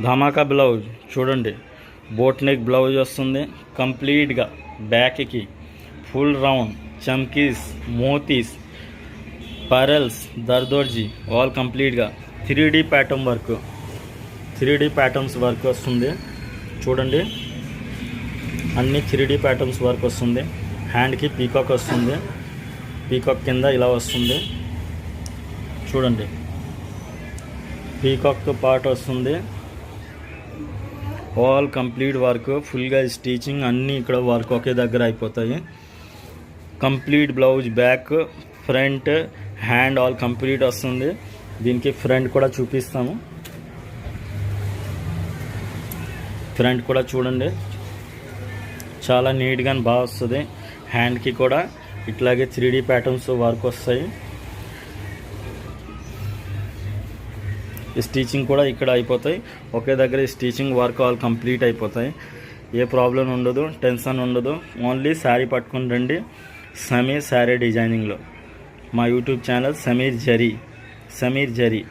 ధమాకా blouse చూడండి, boat neck blouse వస్తుంది కంప్లీట్గా. బ్యాక్కి ఫుల్ రౌండ్ చమ్కీస్, మోతీస్, పరల్స్, దర్దోర్జీ ఆల్ కంప్లీట్గా 3D pattern work, 3D patterns work వస్తుంది చూడండి. అన్ని 3D ప్యాటర్న్స్ వర్క్ వస్తుంది. హ్యాండ్కి పీకాక్ వస్తుంది, పీకాక్ కింద ఇలా వస్తుంది చూడండి. పీకాక్ పార్ట్ వస్తుంది. ఆల్ కంప్లీట్ వర్క్, ఫుల్గా స్టిచింగ్ అన్నీ ఇక్కడ వర్క్ ఒకే దగ్గర అయిపోతాయి. Complete blouse back, front, hand all complete వస్తుంది. దీనికి ఫ్రంట్ కూడా చూపిస్తాము. ఫ్రంట్ కూడా చూడండి, చాలా నీట్గా బాగా వస్తుంది. హ్యాండ్కి కూడా ఇట్లాగే 3D ప్యాటర్న్స్ వర్క్ వస్తాయి. స్టిచింగ్ కూడా ఇక్కడ అయిపోతాయి ఒకే దగ్గర. స్టిచింగ్ వర్క్ ఆల్ కంప్లీట్ అయిపోతాయి. ఏ ప్రాబ్లం ఉండదు, టెన్షన్ ఉండదు. ఓన్లీ శారీ పట్టుకొని రండి. సమీర్ శారీ డిజైనింగ్లో మా యూట్యూబ్ ఛానల్ సమీర్ జరీ.